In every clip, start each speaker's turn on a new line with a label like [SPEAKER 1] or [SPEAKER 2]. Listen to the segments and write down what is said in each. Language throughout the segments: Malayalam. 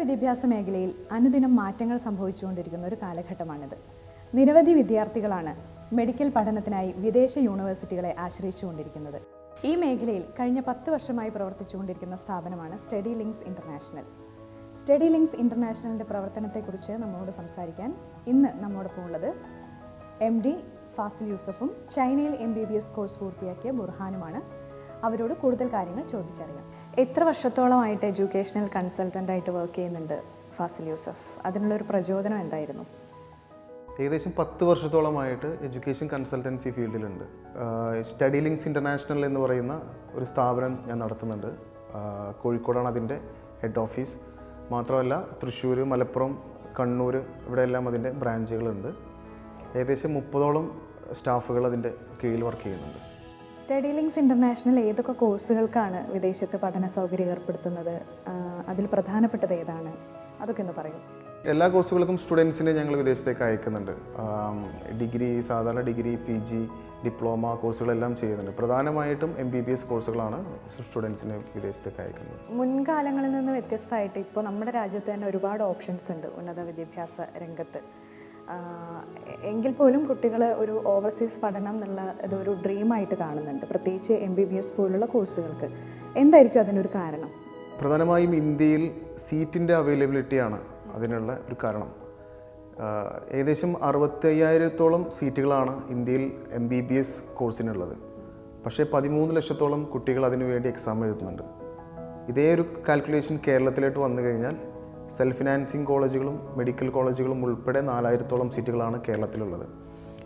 [SPEAKER 1] വിദ്യാഭ്യാസ മേഖലയിൽ അനുദിനം മാറ്റങ്ങൾ സംഭവിച്ചുകൊണ്ടിരിക്കുന്ന ഒരു കാലഘട്ടമാണിത്. നിരവധി വിദ്യാർത്ഥികളാണ് മെഡിക്കൽ പഠനത്തിനായി വിദേശ യൂണിവേഴ്സിറ്റികളെ ആശ്രയിച്ചുകൊണ്ടിരിക്കുന്നത്. ഈ മേഖലയിൽ കഴിഞ്ഞ 10 വർഷമായി പ്രവർത്തിച്ചുകൊണ്ടിരിക്കുന്ന സ്ഥാപനമാണ് Study Links International. Study Links ഇൻ്റർനാഷണലിൻ്റെ പ്രവർത്തനത്തെക്കുറിച്ച് നമ്മളോട് സംസാരിക്കാൻ ഇന്ന് നമ്മോടൊപ്പം ഉള്ളത് MD ഫാസിൽ യൂസഫും ചൈനയിൽ MBBS കോഴ്സ് പൂർത്തിയാക്കിയ ബുർഹാനുമാണ്. അവരോട് കൂടുതൽ കാര്യങ്ങൾ ചോദിച്ചറിയാം. എത്ര വർഷത്തോളമായിട്ട് എഡ്യൂക്കേഷണൽ കൺസൾട്ടൻ്റായിട്ട് വർക്ക് ചെയ്യുന്നുണ്ട് ഫാസിൽ യൂസഫ്? അതിനുള്ളൊരു പ്രചോദനം എന്തായിരുന്നു?
[SPEAKER 2] ഏകദേശം 10 വർഷത്തോളമായിട്ട് എഡ്യൂക്കേഷൻ കൺസൾട്ടൻസി ഫീൽഡിലുണ്ട്. സ്റ്റഡി ലിങ്ക്സ് ഇൻ്റർനാഷണൽ എന്ന് പറയുന്ന ഒരു സ്ഥാപനം ഞാൻ നടത്തുന്നുണ്ട്. കോഴിക്കോടാണ് അതിൻ്റെ ഹെഡ് ഓഫീസ്. മാത്രമല്ല തൃശ്ശൂർ, മലപ്പുറം, കണ്ണൂർ ഇവിടെയെല്ലാം അതിൻ്റെ ബ്രാഞ്ചുകളുണ്ട്. ഏകദേശം 30ഓളം സ്റ്റാഫുകൾ അതിൻ്റെ കീഴിൽ വർക്ക് ചെയ്യുന്നുണ്ട്.
[SPEAKER 1] സ്റ്റഡി ലിങ്ക്സ് ഇൻ്റർനാഷണൽ ഏതൊക്കെ കോഴ്സുകൾക്കാണ് വിദേശത്ത് പഠന സൗകര്യം ഏർപ്പെടുത്തുന്നത്? അതിൽ പ്രധാനപ്പെട്ടത് ഏതാണ്? അതൊക്കെ ഒന്ന് പറയൂ.
[SPEAKER 2] എല്ലാ കോഴ്സുകൾക്കും സ്റ്റുഡൻസിനെ ഞങ്ങൾ വിദേശത്തേക്ക് അയക്കുന്നുണ്ട്. ഡിഗ്രി, സാധാരണ ഡിഗ്രി, PG, ഡിപ്ലോമ കോഴ്സുകളെല്ലാം ചെയ്യുന്നുണ്ട്. പ്രധാനമായിട്ടും MBBS കോഴ്സുകളാണ് സ്റ്റുഡൻസിനെ വിദേശത്തേക്ക് അയക്കുന്നത്.
[SPEAKER 1] മുൻകാലങ്ങളിൽ നിന്ന് വ്യത്യസ്തമായിട്ട് ഇപ്പോൾ നമ്മുടെ രാജ്യത്ത് തന്നെ ഒരുപാട് ഓപ്ഷൻസ് ഉണ്ട് ഉന്നത വിദ്യാഭ്യാസ രംഗത്ത്. എങ്കിൽ പോലും കുട്ടികൾ ഒരു ഓവർസീസ് പഠനം എന്നുള്ള ഇതൊരു ഡ്രീമായിട്ട് കാണുന്നുണ്ട്, പ്രത്യേകിച്ച് MBBS പോലുള്ള കോഴ്സുകൾക്ക്. എന്തായിരിക്കും അതിനൊരു കാരണം?
[SPEAKER 2] പ്രധാനമായും ഇന്ത്യയിൽ സീറ്റിൻ്റെ അവൈലബിലിറ്റിയാണ് അതിനുള്ള ഒരു കാരണം. ഏകദേശം 65,000-ഓളം സീറ്റുകളാണ് ഇന്ത്യയിൽ MBBS കോഴ്സിനുള്ളത്. പക്ഷേ 13 ലക്ഷത്തോളം കുട്ടികൾ അതിനുവേണ്ടി എക്സാം എഴുതുന്നുണ്ട്. ഇതേ ഒരു കാൽക്കുലേഷൻ കേരളത്തിലോട്ട് വന്നു കഴിഞ്ഞാൽ സെൽഫ് ഫിനാൻസിങ് കോളേജുകളും മെഡിക്കൽ കോളേജുകളും ഉൾപ്പെടെ 4,000-ഓളം സീറ്റുകളാണ് കേരളത്തിലുള്ളത്.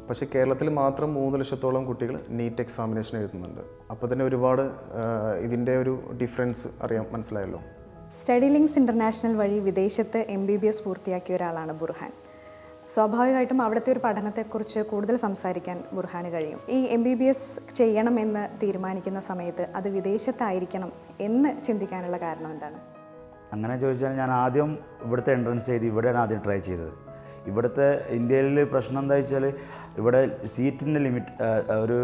[SPEAKER 2] പക്ഷേ കേരളത്തിൽ മാത്രം 3 ലക്ഷത്തോളം കുട്ടികൾ നീറ്റ് എക്സാമിനേഷൻ എഴുതുന്നുണ്ട്. അപ്പോൾ തന്നെ ഒരുപാട് ഇതിൻ്റെ ഒരു ഡിഫറൻസ് മനസ്സിലായല്ലോ.
[SPEAKER 1] സ്റ്റഡി ലിങ്ക്സ് ഇൻ്റർനാഷണൽ വഴി വിദേശത്ത് MBBS പൂർത്തിയാക്കിയ ഒരാളാണ് ബുർഹാൻ. സ്വാഭാവികമായിട്ടും അവിടുത്തെ ഒരു പഠനത്തെക്കുറിച്ച് കൂടുതൽ സംസാരിക്കാൻ ബുർഹാന് കഴിയും. ഈ MBBS ചെയ്യണമെന്ന് തീരുമാനിക്കുന്ന സമയത്ത് അത് വിദേശത്തായിരിക്കണം എന്ന് ചിന്തിക്കാനുള്ള കാരണം എന്താണ്?
[SPEAKER 3] അങ്ങനെ ചോദിച്ചാൽ ഞാൻ ആദ്യം ഇവിടുത്തെ എൻട്രൻസ് ചെയ്ത് ഇവിടെയാണ് ആദ്യം ട്രൈ ചെയ്തത്. ഇവിടുത്തെ ഇന്ത്യയിൽ പ്രശ്നം എന്താ വെച്ചാൽ ഇവിടെ സീറ്റിൻ്റെ ലിമിറ്റ് ഒരു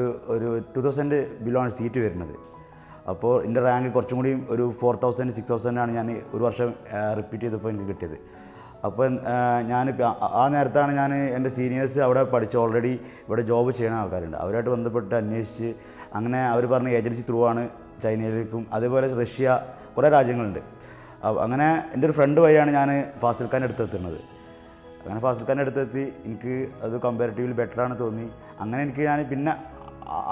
[SPEAKER 3] 2000 ബിലോണ് സീറ്റ് വരുന്നത്. അപ്പോൾ എൻ്റെ റാങ്ക് കുറച്ചും കൂടി ഒരു 4,000 6,000 ഞാൻ ഒരു വർഷം റിപ്പീറ്റ് ചെയ്തപ്പോൾ എനിക്ക് കിട്ടിയത്. അപ്പോൾ ഞാനിപ്പോൾ ആ നേരത്താണ് ഞാൻ എൻ്റെ സീനിയേഴ്സ് അവിടെ പഠിച്ച് ഓൾറെഡി ഇവിടെ ജോബ് ചെയ്യുന്ന ആൾക്കാരുണ്ട്, അവരായിട്ട് ബന്ധപ്പെട്ട് അന്വേഷിച്ച് അങ്ങനെ അവർ പറഞ്ഞ ഏജൻസി ത്രൂ ആണ് ചൈനയിലേക്കും അതേപോലെ റഷ്യ കുറേ രാജ്യങ്ങളുണ്ട്. അങ്ങനെ എൻ്റെ ഒരു ഫ്രണ്ട് വഴിയാണ് ഞാൻ ഫാസിൽ ഖാൻ്റെ അടുത്തെത്തുന്നത്. അങ്ങനെ ഫാസിൽ ഖാൻ്റെ അടുത്തെത്തി എനിക്ക് അത് കമ്പാരിറ്റീവ്ലി ബെറ്ററാണ് തോന്നി. അങ്ങനെ ഞാൻ പിന്നെ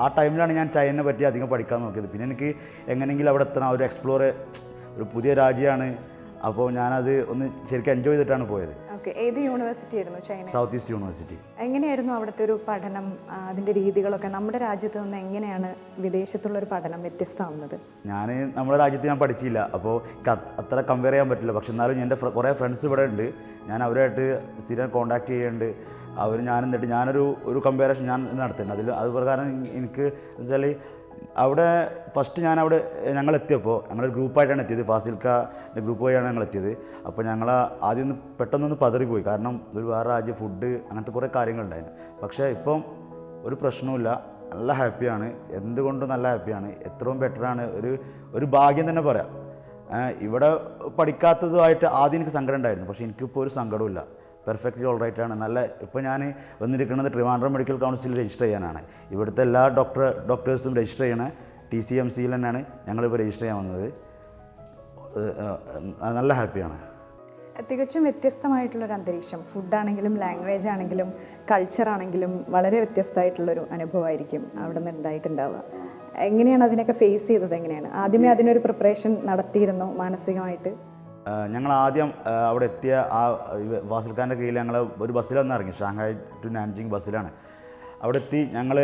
[SPEAKER 3] ആ ടൈമിലാണ് ഞാൻ ചൈനയെ പറ്റി അധികം പഠിക്കാൻ നോക്കിയത്. പിന്നെ എനിക്ക് എങ്ങനെയെങ്കിലും അവിടെ എത്തണം, ഒരു എക്സ്പ്ലോർ, ഒരു പുതിയ രാജ്യമാണ്. അപ്പോൾ ഞാനത് ഒന്ന് ശരിക്കും എൻജോയ് ചെയ്തിട്ടാണ് പോയത്.
[SPEAKER 1] ഓക്കെ, ഏത് യൂണിവേഴ്സിറ്റി ആയിരുന്നു? China
[SPEAKER 3] south east university.
[SPEAKER 1] എങ്ങനെയായിരുന്നു അവിടുത്തെ ഒരു പഠനം, അതിൻ്റെ രീതികളൊക്കെ? നമ്മുടെ രാജ്യത്ത് നിന്ന് എങ്ങനെയാണ് വിദേശത്തുള്ളൊരു പഠനം വ്യത്യസ്തമാവുന്നത്?
[SPEAKER 3] നമ്മുടെ രാജ്യത്ത് ഞാൻ പഠിച്ചില്ല, അപ്പോൾ അത്ര കമ്പയർ ചെയ്യാൻ പറ്റില്ല. പക്ഷെ എന്നാലും എൻ്റെ കുറേ ഫ്രണ്ട്സ് ഇവിടെ ഉണ്ട്, ഞാൻ അവരായിട്ട് സ്ഥിരം കോൺടാക്ട് ചെയ്യുന്നുണ്ട്. എന്നിട്ട് ഞാനൊരു കമ്പാരിസൺ ഞാൻ നടത്തുന്നുണ്ട്. അത് പ്രകാരം എനിക്ക് വെച്ചാൽ അവിടെ ഫസ്റ്റ് ഞങ്ങൾ എത്തിയപ്പോൾ ഞങ്ങളൊരു ഗ്രൂപ്പായിട്ടാണ് എത്തിയത്. ഫാസിൽ ഖാൻ്റെ ഗ്രൂപ്പ് വഴിയാണ് ഞങ്ങൾ എത്തിയത്. അപ്പോൾ ഞങ്ങൾ ആദ്യം പെട്ടെന്നൊന്ന് പതറിപ്പോയി, കാരണം ഒരു വേറെ രാജ്യം, ഫുഡ്, അങ്ങനത്തെ കുറേ കാര്യങ്ങളുണ്ടായിരുന്നു. പക്ഷേ ഇപ്പം ഒരു പ്രശ്നവുമില്ല, നല്ല ഹാപ്പിയാണ്. എന്തുകൊണ്ടും നല്ല ഹാപ്പിയാണ്. എത്രയും ബെറ്ററാണ്. ഒരു ഭാഗ്യം തന്നെ പറയാം. ഇവിടെ പഠിക്കാത്തതുമായിട്ട് ആദ്യം എനിക്ക് സങ്കടം ഉണ്ടായിരുന്നു, പക്ഷേ എനിക്കിപ്പോൾ ഒരു സങ്കടമില്ല. Perfectly all റൈറ്റാണ്. ഇപ്പോൾ ഞാൻ വന്നിരിക്കുന്നത് ട്രിവാൻഡ്രം മെഡിക്കൽ കൗൺസിലിൽ രജിസ്റ്റർ ചെയ്യാനാണ്. ഇവിടുത്തെ എല്ലാ ഡോക്ടേഴ്സും രജിസ്റ്റർ ചെയ്യണ TCMCയിൽ തന്നെയാണ് ഞങ്ങളിപ്പോൾ രജിസ്റ്റർ ചെയ്യാൻ വന്നത്. നല്ല ഹാപ്പിയാണ്.
[SPEAKER 1] തികച്ചും വ്യത്യസ്തമായിട്ടുള്ളൊരു അന്തരീക്ഷം, ഫുഡാണെങ്കിലും ലാംഗ്വേജ് ആണെങ്കിലും കൾച്ചറാണെങ്കിലും വളരെ വ്യത്യസ്തമായിട്ടുള്ളൊരു അനുഭവമായിരിക്കും അവിടെ നിന്ന് ഉണ്ടായിട്ടുണ്ടാവുക. എങ്ങനെയാണ് അതിനൊക്കെ ഫേസ് ചെയ്തത്? എങ്ങനെയാണ് ആദ്യമേ അതിനൊരു പ്രിപ്പറേഷൻ നടത്തിയിരുന്നോ മാനസികമായിട്ട്?
[SPEAKER 3] ഞങ്ങൾ ആദ്യം അവിടെ എത്തിയ ഫാസിൽ ഖാൻ്റെ കീഴിൽ ഞങ്ങൾ ഒരു ബസ്സിലൊന്ന് ഇറങ്ങി, ഷാങ്ഹായ് ടു നാൻജിങ് ബസ്സിലാണ്. അവിടെ എത്തി ഞങ്ങൾ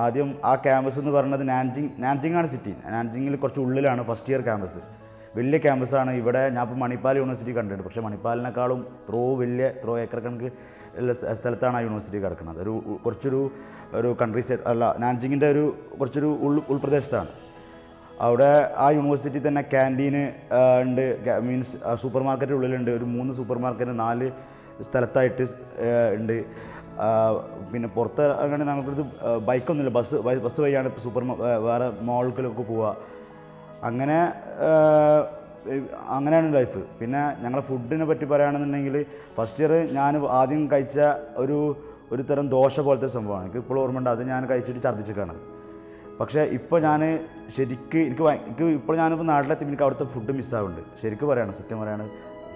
[SPEAKER 3] ആദ്യം ആ ക്യാമ്പസ് എന്ന് പറയുന്നത് നാൻജിങ്ങാണ് സിറ്റി. നാൻജിങ്ങിൽ കുറച്ച് ഉള്ളിലാണ് ഫസ്റ്റ് ഇയർ ക്യാമ്പസ്. വലിയ ക്യാമ്പസാണ്. ഇവിടെ ഞാൻ ഇപ്പോൾ മണിപ്പാൽ യൂണിവേഴ്സിറ്റി കണ്ടിട്ടുണ്ട്, പക്ഷേ മണിപ്പാലിനേക്കാളും എത്രയോ ഏക്കർ കണക്ക് ഉള്ള സ്ഥലത്താണ് ആ യൂണിവേഴ്സിറ്റി കിടക്കുന്നത്. കുറച്ചൊരു കൺട്രി സൈഡ് അല്ല, നാൻജിങ്ങിൻ്റെ കുറച്ചൊരു ഉൾപ്രദേശത്താണ്. അവിടെ ആ യൂണിവേഴ്സിറ്റി തന്നെ ക്യാൻറ്റീന് ഉണ്ട്, മീൻസ് സൂപ്പർ മാർക്കറ്റ് ഉള്ളിലുണ്ട്. ഒരു 3 സൂപ്പർ മാർക്കറ്റ് 4 സ്ഥലത്തായിട്ട് ഉണ്ട്. പിന്നെ പുറത്ത് അങ്ങനെ നമുക്കൊരു ബൈക്കൊന്നുമില്ല, ബസ് വഴിയാണ് വേറെ മോളിലൊക്കെ പോവുക. അങ്ങനെ അങ്ങനെയാണ് ലൈഫ്. പിന്നെ ഞങ്ങളെ ഫുഡിനെ പറ്റി പറയുകയാണെന്നുണ്ടെങ്കിൽ ഫസ്റ്റ് ഇയർ ഞാൻ ആദ്യം കഴിച്ച ഒരു തരം ദോശ പോലത്തെ സംഭവമാണ്. എനിക്ക് ഇപ്പോൾ ഓർമ്മയുണ്ട്, അത് ഞാൻ കഴിച്ചിട്ട് ഛർദ്ദിച്ചിട്ടാണ്. പക്ഷേ ഇപ്പോൾ ഞാൻ ശരിക്ക് എനിക്ക് ഇപ്പോൾ ഞാനിപ്പോൾ നാട്ടിലെത്തി എനിക്ക് അവിടുത്തെ ഫുഡ് മിസ്സാവുന്നുണ്ട്. ശരിക്കും പറയാണ്, സത്യം പറയാണ്,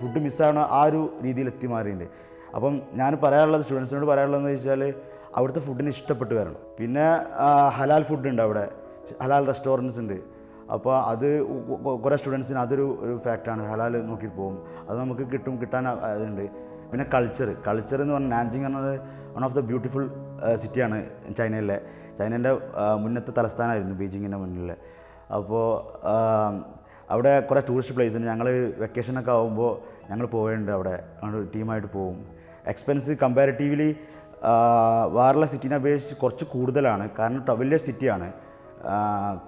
[SPEAKER 3] ഫുഡ് മിസ്സാവണ ആ ഒരു രീതിയിൽ എത്തി മാറിയിട്ടുണ്ട്. അപ്പം ഞാൻ പറയാനുള്ളത് സ്റ്റുഡൻസിനോട് പറയാനുള്ളതെന്ന് വെച്ചാൽ അവിടുത്തെ ഫുഡിന് ഇഷ്ടപ്പെട്ട് വരണം. പിന്നെ ഹലാൽ ഫുഡ് ഉണ്ട് അവിടെ, ഹലാൽ റെസ്റ്റോറൻറ്റ്സ് ഉണ്ട്. അപ്പോൾ അത് കുറേ സ്റ്റുഡൻസിന് അതൊരു ഫാക്റ്റാണ്, ഹലാൽ നോക്കി പോകും, അത് നമുക്ക് കിട്ടാൻ അതുണ്ട്. പിന്നെ കൾച്ചർ എന്ന് പറഞ്ഞാൽ നാൻജിങ് എന്നത് വൺ ഓഫ് ദ ബ്യൂട്ടിഫുൾ സിറ്റിയാണ് ചൈനേൻ്റെ മുന്നത്തെ തലസ്ഥാനമായിരുന്നു ബീജിങ്ങിൻ്റെ മുന്നിൽ. അപ്പോൾ അവിടെ കുറേ ടൂറിസ്റ്റ് പ്ലേസ് ഉണ്ട്. ഞങ്ങൾ വെക്കേഷനൊക്കെ ആകുമ്പോൾ ഞങ്ങൾ പോവുന്നുണ്ട്, അവിടെ ടീമായിട്ട് പോകും. എക്സ്പെൻസ് കമ്പാരിറ്റീവ്ലി വേറെയുള്ള സിറ്റീനെ അപേക്ഷിച്ച് കുറച്ച് കൂടുതലാണ്, കാരണം വലിയ സിറ്റിയാണ്,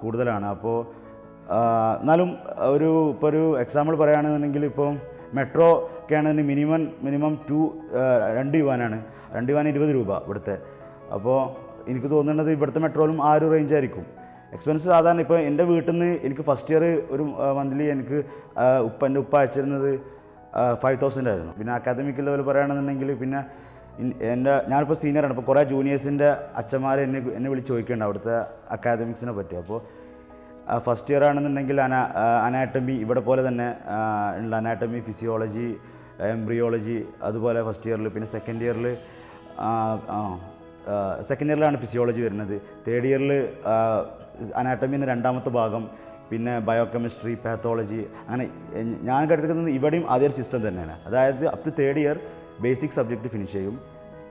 [SPEAKER 3] കൂടുതലാണ്. അപ്പോൾ എന്നാലും ഇപ്പോൾ ഒരു എക്സാമ്പിൾ പറയുകയാണെന്നുണ്ടെങ്കിൽ ഇപ്പം മെട്രോ ഒക്കെ ആണെങ്കിൽ മിനിമം 2 യുവാനാണ്, 2 യുവാൻ 20 രൂപ ഇവിടുത്തെ. അപ്പോൾ എനിക്ക് തോന്നുന്നത് ഇവിടുത്തെ മെട്രോയിലും ആ ഒരു റേഞ്ച് ആയിരിക്കും എക്സ്പെൻസ്. സാധാരണ ഇപ്പോൾ എൻ്റെ വീട്ടിൽ നിന്ന് എനിക്ക് ഫസ്റ്റ് ഇയർ ഒരു മന്ത്ലി എനിക്ക് എൻ്റെ ഉപ്പ അയച്ചിരുന്നത് 5,000 ആയിരുന്നു. പിന്നെ അക്കാദമിക് ലെവൽ പറയുകയാണെന്നുണ്ടെങ്കിൽ പിന്നെ ഞാനിപ്പോൾ സീനിയറാണ്, അപ്പോൾ കുറേ ജൂനിയേഴ്സിൻ്റെ അച്ഛന്മാർ എന്നെ വിളിച്ച് ചോദിക്കുന്നുണ്ട് അവിടുത്തെ അക്കാദമിക്സിനെ പറ്റി. അപ്പോൾ ഫസ്റ്റ് ഇയർ ആണെന്നുണ്ടെങ്കിൽ അനാറ്റമി ഇവിടെ പോലെ തന്നെ ഉള്ള അനാറ്റമി, ഫിസിയോളജി, എംബ്രിയോളജി അതുപോലെ ഫസ്റ്റ് ഇയറിൽ. പിന്നെ സെക്കൻഡ് ഇയറിലാണ് ഫിസിയോളജി വരുന്നത്. തേർഡ് ഇയറിൽ അനാറ്റമിൻ്റെ 2ാമത്തെ ഭാഗം, പിന്നെ ബയോകെമിസ്ട്രി, പാത്തോളജി. അങ്ങനെ ഞാൻ കേട്ടിരിക്കുന്നത് ഇവിടെയും അതേ സിസ്റ്റം തന്നെയാണ്. അതായത് up to third year basic subject finish ചെയ്യും,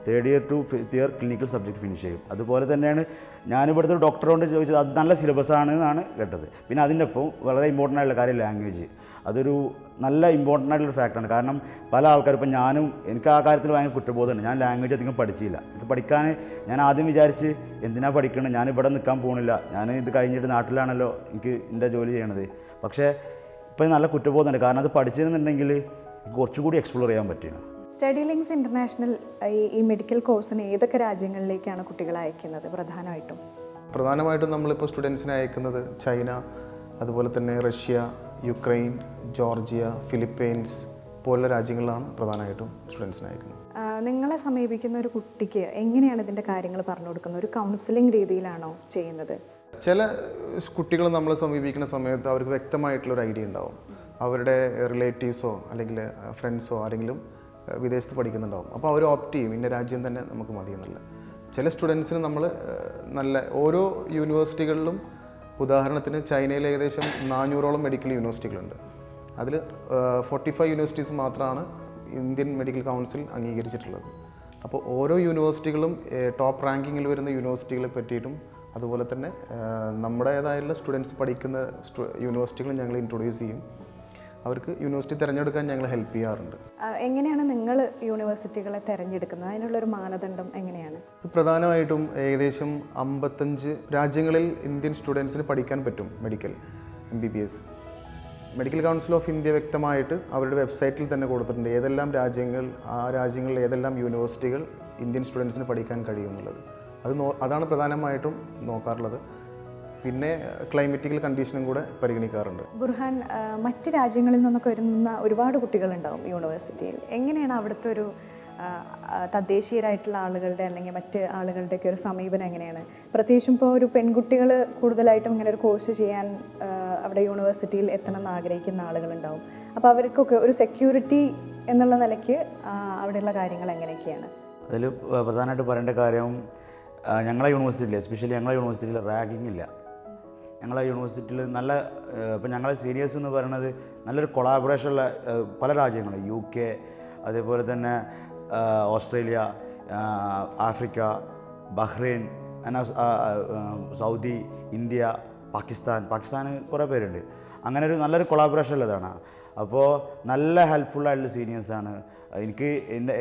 [SPEAKER 3] third year to 5th year clinical subject finish ചെയ്യും. അതുപോലെ തന്നെയാണ് ഞാനിവിടുത്തെ ഒരു ഡോക്ടറോട് ചോദിച്ചത്, അത് നല്ല സിലബസ് ആണെന്നാണ് കേട്ടത്. പിന്നെ അതിൻ്റെ ഒപ്പം വളരെ ഇമ്പോർട്ടൻ്റ് ആയിട്ടുള്ള കാര്യം ലാംഗ്വേജ്, അതൊരു നല്ല ഇമ്പോർട്ടൻ്റ് ആയിട്ടുള്ള ഫാക്ടറാണ്. കാരണം പല ആൾക്കാരും, ഇപ്പം എനിക്ക് ആ കാര്യത്തിൽ ഭയങ്കര കുറ്റബോധമുണ്ട്. ഞാൻ ലാംഗ്വേജ് അധികം പഠിച്ചില്ല. എനിക്ക് പഠിക്കാൻ ഞാൻ ആദ്യം വിചാരിച്ച് എന്തിനാ പഠിക്കണം, ഞാൻ ഇവിടെ നിൽക്കാൻ പോകുന്നില്ല, ഞാൻ ഇത് കഴിഞ്ഞിട്ട് നാട്ടിലാണല്ലോ എനിക്ക് എൻ്റെ ജോലി ചെയ്യണത്. പക്ഷേ ഇപ്പം നല്ല കുറ്റബോധമുണ്ട്, കാരണം അത് പഠിച്ചിരുന്നുണ്ടെങ്കിൽ കുറച്ചുകൂടി എക്സ്പ്ലോർ ചെയ്യാൻ പറ്റുന്നു.
[SPEAKER 1] സ്റ്റഡി ലിങ്ക്സ് ഇൻ്റർനാഷണൽ ഈ മെഡിക്കൽ കോഴ്സിന് ഏതൊക്കെ രാജ്യങ്ങളിലേക്കാണ് കുട്ടികളെ അയക്കുന്നത്? പ്രധാനമായിട്ടും
[SPEAKER 2] നമ്മളിപ്പോൾ സ്റ്റുഡൻസിനെ അയക്കുന്നത് ചൈന, അതുപോലെ തന്നെ റഷ്യ, യുക്രൈൻ, ജോർജിയ, ഫിലിപ്പൈൻസ് പോലുള്ള രാജ്യങ്ങളിലാണ് പ്രധാനമായിട്ടും സ്റ്റുഡൻസിനെ അയക്കുന്നത്.
[SPEAKER 1] നിങ്ങളെ സമീപിക്കുന്ന ഒരു കുട്ടിക്ക് എങ്ങനെയാണ് ഇതിൻ്റെ കാര്യങ്ങൾ പറഞ്ഞു കൊടുക്കുന്നത്? ഒരു കൗൺസിലിംഗ് രീതിയിലാണോ ചെയ്യുന്നത്?
[SPEAKER 2] ചില കുട്ടികൾ നമ്മളെ സമീപിക്കുന്ന സമയത്ത് അവർക്ക് വ്യക്തമായിട്ടുള്ളൊരു ഐഡിയ ഉണ്ടാവും. അവരുടെ റിലേറ്റീവ്സോ അല്ലെങ്കിൽ ഫ്രണ്ട്സോ ആരെങ്കിലും വിദേശത്ത് പഠിക്കുന്നുണ്ടാവും. അപ്പോൾ അവർ ഓപ്റ്റ് ചെയ്യും ഇന്ന രാജ്യം തന്നെ നമുക്ക് മതി എന്നുള്ള. ചില സ്റ്റുഡൻസിന് നമ്മൾ ഓരോ യൂണിവേഴ്സിറ്റികളിലും, ഉദാഹരണത്തിന് ചൈനയിൽ ഏകദേശം 400ഓളം മെഡിക്കൽ യൂണിവേഴ്സിറ്റികളുണ്ട്. അതിൽ 45 യൂണിവേഴ്സിറ്റീസ് മാത്രമാണ് ഇന്ത്യൻ മെഡിക്കൽ കൗൺസിൽ അംഗീകരിച്ചിട്ടുള്ളത്. അപ്പോൾ ഓരോ യൂണിവേഴ്സിറ്റികളും ടോപ്പ് റാങ്കിങ്ങിൽ വരുന്ന യൂണിവേഴ്സിറ്റികളെ പറ്റിയിട്ടും അതുപോലെ തന്നെ നമ്മുടേതായുള്ള സ്റ്റുഡൻസ് പഠിക്കുന്ന യൂണിവേഴ്സിറ്റികൾ ഞങ്ങൾ ഇൻട്രൊഡ്യൂസ് ചെയ്യും. അവർക്ക് യൂണിവേഴ്സിറ്റി തിരഞ്ഞെടുക്കാൻ ഞങ്ങൾ ഹെൽപ്പ് ചെയ്യാറുണ്ട്.
[SPEAKER 1] എങ്ങനെയാണ് നിങ്ങൾ യൂണിവേഴ്സിറ്റികളെ തിരഞ്ഞെടുക്കുന്നത്? അതിനുള്ളൊരു മാനദണ്ഡം എങ്ങനെയാണ്?
[SPEAKER 2] പ്രധാനമായിട്ടും ഏകദേശം 55 രാജ്യങ്ങളിൽ ഇന്ത്യൻ സ്റ്റുഡൻസിന് പഠിക്കാൻ പറ്റും MBBS. Medical council of India വ്യക്തമായിട്ട് അവരുടെ വെബ്സൈറ്റിൽ തന്നെ കൊടുത്തിട്ടുണ്ട് ഏതെല്ലാം രാജ്യങ്ങളിൽ ഏതെല്ലാം യൂണിവേഴ്സിറ്റികൾ ഇന്ത്യൻ സ്റ്റുഡൻസിന് പഠിക്കാൻ കഴിയുമെന്നുള്ളത്. അതാണ് പ്രധാനമായിട്ടും നോക്കാറുള്ളത്. പിന്നെ ക്ലൈമറ്റിക്കൽ കണ്ടീഷനും കൂടെ പരിഗണിക്കാറുണ്ട്.
[SPEAKER 1] ബുർഹാൻ, മറ്റ് രാജ്യങ്ങളിൽ നിന്നൊക്കെ വരുന്ന ഒരുപാട് കുട്ടികളുണ്ടാവും യൂണിവേഴ്സിറ്റിയിൽ. എങ്ങനെയാണ് അവിടുത്തെ ഒരു തദ്ദേശീയരായിട്ടുള്ള ആളുകളുടെ അല്ലെങ്കിൽ മറ്റ് ആളുകളുടെയൊക്കെ ഒരു സമീപനം എങ്ങനെയാണ്? പ്രത്യേകിച്ചും ഇപ്പോൾ ഒരു പെൺകുട്ടികൾ കൂടുതലായിട്ടും ഇങ്ങനെ ഒരു കോഴ്സ് ചെയ്യാൻ അവിടെ യൂണിവേഴ്സിറ്റിയിൽ എത്തണം എന്ന് ആഗ്രഹിക്കുന്ന ആളുകളുണ്ടാവും. അപ്പോൾ അവർക്കൊക്കെ ഒരു സെക്യൂരിറ്റി എന്നുള്ള നിലയ്ക്ക് അവിടെയുള്ള കാര്യങ്ങൾ എങ്ങനെയൊക്കെയാണ്?
[SPEAKER 3] അതിൽ പ്രധാനമായിട്ട് പറയേണ്ട കാര്യം, ഞങ്ങളെ യൂണിവേഴ്സിറ്റിയിൽ, എസ്പെഷ്യലി ഞങ്ങളെ യൂണിവേഴ്സിറ്റിയിൽ റാഗിങ് ഇല്ല. ഞങ്ങളെ യൂണിവേഴ്സിറ്റിയിൽ ഇപ്പോൾ ഞങ്ങളെ സീനിയേഴ്സ് എന്ന് പറയുന്നത് നല്ലൊരു കൊളാബറേഷനുള്ള പല രാജ്യങ്ങൾ, UK, അതേപോലെ തന്നെ Australia, Africa, Bahrain, Saudi, India, Pakistan കുറേ പേരുണ്ട്. അങ്ങനെ നല്ലൊരു കൊളാബറേഷൻ ഉള്ളതാണ്. അപ്പോൾ നല്ല ഹെൽപ്ഫുള്ളായിട്ടുള്ള സീനിയേഴ്സാണ്.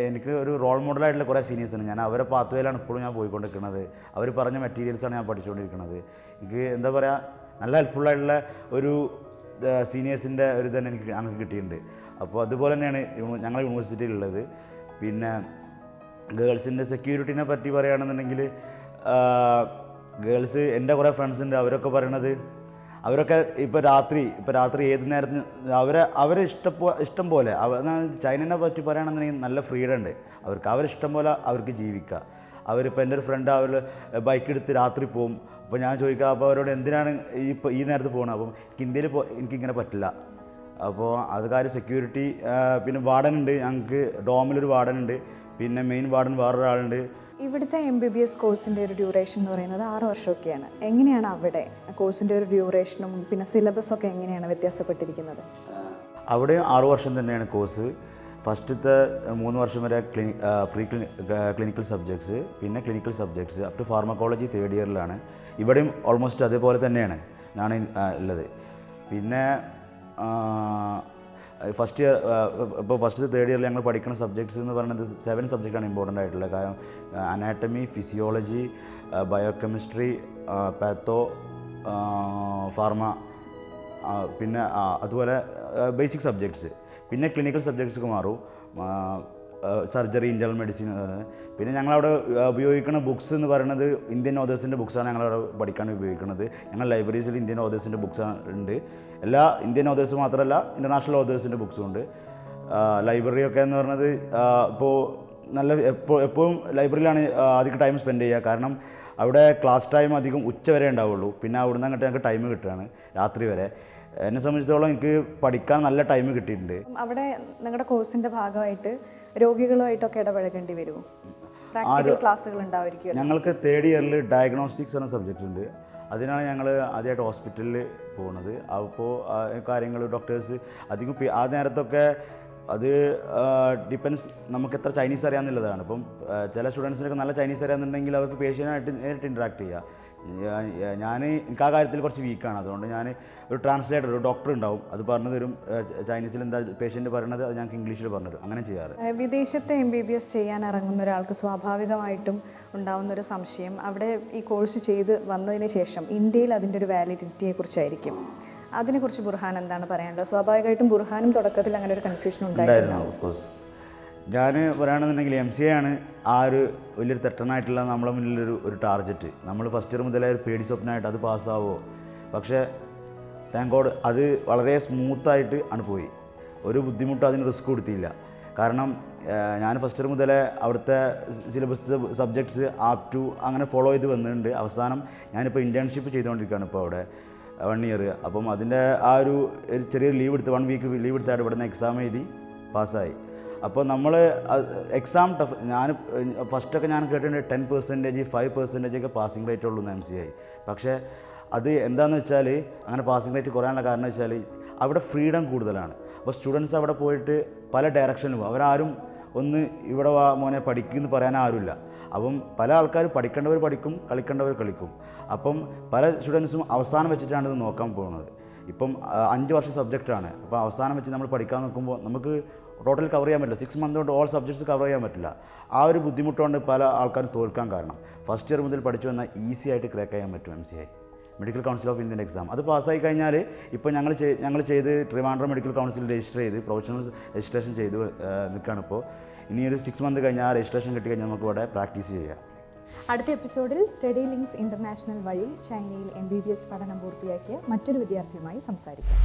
[SPEAKER 3] എനിക്ക് ഒരു റോൾ മോഡലായിട്ടുള്ള കുറേ സീനിയേഴ്സാണ്. ഞാൻ അവരെ പാത്വേയിലാണ് ഇപ്പോഴും ഞാൻ പോയിക്കൊണ്ടിരിക്കുന്നത്. അവർ പറഞ്ഞ മെറ്റീരിയൽസാണ് ഞാൻ പഠിച്ചുകൊണ്ടിരിക്കുന്നത്. എനിക്ക് എന്താ പറയുക, നല്ല ഹെൽപ്ഫുള്ളായിട്ടുള്ള ഒരു സീനിയേഴ്സിൻ്റെ ഒരു തന്നെ ഞങ്ങൾക്ക് കിട്ടിയിട്ടുണ്ട്. അപ്പോൾ അതുപോലെ തന്നെയാണ് ഞങ്ങളുടെ യൂണിവേഴ്സിറ്റിയിലുള്ളത്. പിന്നെ ഗേൾസിൻ്റെ സെക്യൂരിറ്റീനെ പറ്റി പറയുകയാണെന്നുണ്ടെങ്കിൽ, ഗേൾസ് എൻ്റെ കുറേ ഫ്രണ്ട്സ് ഉണ്ട്. അവരൊക്കെ പറയണത് അവരൊക്കെ ഇപ്പോൾ രാത്രി ഏത് നേരത്തിന് അവരെ ഇഷ്ടം പോലെ ചൈനനെ പറ്റി പറയുകയാണെന്നുണ്ടെങ്കിൽ നല്ല ഫ്രീഡം ഉണ്ട് അവരിഷ്ടം പോലെ അവർക്ക് ജീവിക്കുക. അവരിപ്പോൾ എൻ്റെ ഒരു ഫ്രണ്ട് അവർ ബൈക്ക് എടുത്ത് രാത്രി പോകും. അപ്പോൾ ഞാൻ ചോദിക്കുക അപ്പോൾ അവരോട് എന്തിനാണ് ഈ നേരത്ത് പോകുന്നത്? അപ്പം ഇന്ത്യയിൽ എനിക്കിങ്ങനെ പറ്റില്ല. അപ്പോൾ അത് കാര്യം സെക്യൂരിറ്റി, പിന്നെ വാർഡൻ ഉണ്ട്, ഞങ്ങൾക്ക് ഡോമിലൊരു വാർഡൻ ഉണ്ട്, പിന്നെ മെയിൻ വാർഡൻ വേറൊരാളുണ്ട്.
[SPEAKER 1] ഇവിടുത്തെ MBBS കോഴ്സിൻ്റെ ഒരു ഡ്യൂറേഷൻ എന്ന് പറയുന്നത് 6 വർഷമൊക്കെയാണ്. എങ്ങനെയാണ് അവിടെ കോഴ്സിൻ്റെ ഒരു ഡ്യൂറേഷനും പിന്നെ സിലബസൊക്കെ എങ്ങനെയാണ് വ്യത്യാസപ്പെട്ടിരിക്കുന്നത്?
[SPEAKER 3] അവിടെ 6 വർഷം തന്നെയാണ് കോഴ്സ്. ഫസ്റ്റത്തെ 3 വർഷം വരെ ക്ലിനിക്കൽ സബ്ജക്ട്സ്, പിന്നെ clinical subjects up to pharmacology 3rd ഇയറിലാണ്. ഇവിടെയും ഓൾമോസ്റ്റ് അതേപോലെ തന്നെയാണ് ഞാൻ ഉള്ളത്. പിന്നെ ഫസ്റ്റ് ഇയർ ഇപ്പോൾ ഫസ്റ്റ് 3rd ഇയറിൽ ഞങ്ങൾ പഠിക്കുന്ന സബ്ജക്ട്സ് എന്ന് പറയുന്നത് 7 സബ്ജക്റ്റാണ് ഇമ്പോർട്ടൻ്റ് ആയിട്ടുള്ളത്. കാരണം അനാറ്റമി, ഫിസിയോളജി, ബയോകെമിസ്ട്രി, പാത്തോ, ഫാർമ, പിന്നെ അതുപോലെ ബേസിക് സബ്ജക്ട്സ്. പിന്നെ ക്ലിനിക്കൽ സബ്ജക്ട്സൊക്കെ മാറും, സർജറി, ഇൻറ്റേർണൽ മെഡിസിൻ. പിന്നെ ഞങ്ങളവിടെ ഉപയോഗിക്കുന്ന ബുക്സ് എന്ന് പറയുന്നത് ഇന്ത്യൻ ഓതേഴ്സിൻ്റെ ബുക്സാണ് ഞങ്ങളവിടെ പഠിക്കാൻ ഉപയോഗിക്കുന്നത്. ഞങ്ങൾ ലൈബ്രറീസിൽ ഇന്ത്യൻ ഓതേഴ്സിൻ്റെ ബുക്സ് ഉണ്ട്. എല്ലാ ഇന്ത്യൻ ഓതേഴ്സ് മാത്രമല്ല ഇൻ്റർനാഷണൽ ഓതേഴ്സിൻ്റെ ബുക്സും ഉണ്ട്. ലൈബ്രറിയൊക്കെ എന്ന് പറയുന്നത് ഇപ്പോൾ എപ്പോഴും ലൈബ്രറിയിലാണ് അധികം ടൈം സ്പെൻഡ് ചെയ്യുക. കാരണം അവിടെ ക്ലാസ് ടൈം അധികം ഉച്ച വരെ ഉണ്ടാവുള്ളൂ. പിന്നെ അവിടുന്ന് അങ്ങോട്ട് ഞങ്ങൾക്ക് ടൈം കിട്ടുകയാണ് രാത്രി വരെ. എന്നെ സംബന്ധിച്ചിടത്തോളം എനിക്ക് പഠിക്കാൻ നല്ല ടൈം കിട്ടിയിട്ടുണ്ട്.
[SPEAKER 1] അവിടെ നിങ്ങളുടെ കോഴ്സിൻ്റെ ഭാഗമായിട്ട് രോഗികളുമായിട്ടൊക്കെ ഇടപഴകേണ്ടി വരുമോ? പ്രാക്ടിക്കൽ ക്ലാസ്സുകൾ ഉണ്ടാവുമായിരിക്കും.
[SPEAKER 3] ഞങ്ങൾക്ക് 3rd ഇയറിൽ ഡയഗ്നോസ്റ്റിക്സ് എന്ന സബ്ജക്റ്റ് ഉണ്ട്. അതിനാണ് ഞങ്ങൾ ആദ്യമായിട്ട് ഹോസ്പിറ്റലിൽ പോകുന്നത്. അപ്പോൾ കാര്യങ്ങൾ ഡോക്ടേഴ്സ് അധികം ആ നേരത്തൊക്കെ അത് ഡിപ്പെൻസ് നമുക്ക് എത്ര ചൈനീസ് അറിയാമെന്നുള്ളതാണ്. ഇപ്പം ചില സ്റ്റുഡൻസിനൊക്കെ നല്ല ചൈനീസ് അറിയാമെന്നുണ്ടെങ്കിൽ അവർക്ക് പേഷ്യൻ്റായിട്ട് നേരിട്ട് ഇൻട്രാക്ട് ചെയ്യുക. എനിക്ക് ആ കാര്യത്തിൽ കുറച്ച് വീക്കാണ്. അതുകൊണ്ട് ഞാൻ ഒരു ട്രാൻസ്ലേറ്റർ, ഒരു ഡോക്ടർ ഉണ്ടാവും, അത് പറഞ്ഞു തരും. ചൈനീസിൽ എന്താ പേഷ്യൻ്റ് പറയണത് അത് ഞങ്ങൾക്ക് ഇംഗ്ലീഷിൽ പറഞ്ഞു തരും. അങ്ങനെ ചെയ്യാറ്.
[SPEAKER 1] വിദേശത്തെ MBBS ചെയ്യാൻ ഇറങ്ങുന്ന ഒരാൾക്ക് സ്വാഭാവികമായിട്ടും ഉണ്ടാവുന്നൊരു സംശയം അവിടെ ഈ കോഴ്സ് ചെയ്ത് വന്നതിന് ശേഷം ഇന്ത്യയിൽ അതിൻ്റെ ഒരു വാലിഡിറ്റിയെ കുറിച്ചായിരിക്കും. അതിനെക്കുറിച്ച് ബുർഹാൻ എന്താണ് പറയാനുള്ളത്? സ്വാഭാവികമായിട്ടും ബുർഹാനും തുടക്കത്തിൽ അങ്ങനെ ഒരു കൺഫ്യൂഷൻ ഉണ്ടായിരുന്നു.
[SPEAKER 3] ഓഫ്കോഴ്സ് ഞാൻ പറയുകയാണെന്നുണ്ടെങ്കിൽ MCA ആണ് ആ ഒരു വലിയൊരു തെറ്റനായിട്ടുള്ള നമ്മളെ മുന്നിലൊരു ടാർഗറ്റ്. നമ്മൾ ഫസ്റ്റ് ഇയർ മുതലേ ഒരു പേടി സ്വപ്നമായിട്ട് അത് പാസ്സാവോ. പക്ഷേ താങ്ക് ഗോഡ് അത് വളരെ സ്മൂത്തായിട്ട് ആണ് പോയി. ഒരു ബുദ്ധിമുട്ടും അതിന് റിസ്ക് കൊടുത്തില്ല. കാരണം ഞാൻ ഫസ്റ്റ് ഇയർ മുതലേ അവിടുത്തെ സിലബസ് സബ്ജക്ട്സ് ആപ്റ്റു അങ്ങനെ ഫോളോ ചെയ്ത് വന്നിട്ടുണ്ട്. അവസാനം ഞാനിപ്പോൾ ഇൻറ്റേൺഷിപ്പ് ചെയ്തുകൊണ്ടിരിക്കുകയാണ് ഇപ്പോൾ അവിടെ 1 ഇയർ. അപ്പം അതിൻ്റെ ആ ഒരു ചെറിയൊരു ലീവ് എടുത്ത് 1 വീക്ക് ലീവ് എടുത്തായിട്ട് ഇവിടുന്ന് എക്സാം എഴുതി പാസ്സായി. അപ്പോൾ നമ്മൾ എക്സാം ടഫ്. ഫസ്റ്റൊക്കെ ഞാൻ കേട്ടിട്ടുണ്ട് 10%, 5% ഒക്കെ പാസിംഗ് റേറ്റ് ഉള്ളൂ എന്ന് MCA. പക്ഷേ അത് എന്താണെന്ന് വെച്ചാൽ അങ്ങനെ പാസിംഗ് റേറ്റ് കുറയാനുള്ള കാരണം വെച്ചാൽ അവിടെ ഫ്രീഡം കൂടുതലാണ്. അപ്പോൾ സ്റ്റുഡൻസ് അവിടെ പോയിട്ട് പല ഡയറക്ഷനിലും അവരാരും ഒന്ന് ഇവിടെ മോനെ പഠിക്കുമെന്ന് പറയാൻ ആരുമില്ല. അപ്പം പല ആൾക്കാർ പഠിക്കേണ്ടവർ പഠിക്കും, കളിക്കേണ്ടവർ കളിക്കും. അപ്പം പല സ്റ്റുഡൻസും അവസാനം വെച്ചിട്ടാണ് ഇത് നോക്കാൻ പോകുന്നത്. ഇപ്പം 5 വർഷം സബ്ജക്റ്റാണ്. അപ്പോൾ അവസാനം വെച്ച് നമ്മൾ പഠിക്കാൻ നോക്കുമ്പോൾ നമുക്ക് ടോട്ടൽ കവർ ചെയ്യാൻ പറ്റില്ല. 6 മന്ത് കൊണ്ട് ഓൾ സബ്ജക്ട്സ് കവർ ചെയ്യാൻ പറ്റില്ല. ആ ഒരു ബുദ്ധിമുട്ടുകൊണ്ട് പല ആൾക്കാരും തോൽക്കാൻ കാരണം ഫസ്റ്റ് ഇയർ മുതൽ പഠിച്ചു വന്നാൽ ഈസി ആയിട്ട് ക്രാക്ക് ചെയ്യാൻ പറ്റും MCA, മെഡിക്കൽ കൗൺസിൽ ഓഫ് ഇന്ത്യൻ്റെ എക്സാം. അത് പാസ്സായി കഴിഞ്ഞാൽ ഇപ്പോൾ ഞങ്ങൾ ചെയ്ത് ട്രിവാൻഡ്രം മെഡിക്കൽ കൗൺസിൽ രജിസ്റ്റർ ചെയ്ത് പ്രൊഫഷണൽ രജിസ്ട്രേഷൻ ചെയ്ത് നിൽക്കുകയാണ്. ഇപ്പോൾ ഇനിയൊരു 6 മന്ത് കഴിഞ്ഞാൽ ആ രജിസ്ട്രേഷൻ കിട്ടി കഴിഞ്ഞാൽ നമുക്ക് ഇവിടെ പ്രാക്ടീസ് ചെയ്യാം.
[SPEAKER 1] അടുത്ത എപ്പിസോഡിൽ സ്റ്റഡി ലിങ്ക്സ് ഇൻ്റർനാഷണൽ വഴി ചൈനയിൽ MBBS പഠനം പൂർത്തിയാക്കിയ മറ്റൊരു വിദ്യാർത്ഥിയുമായി സംസാരിക്കാം.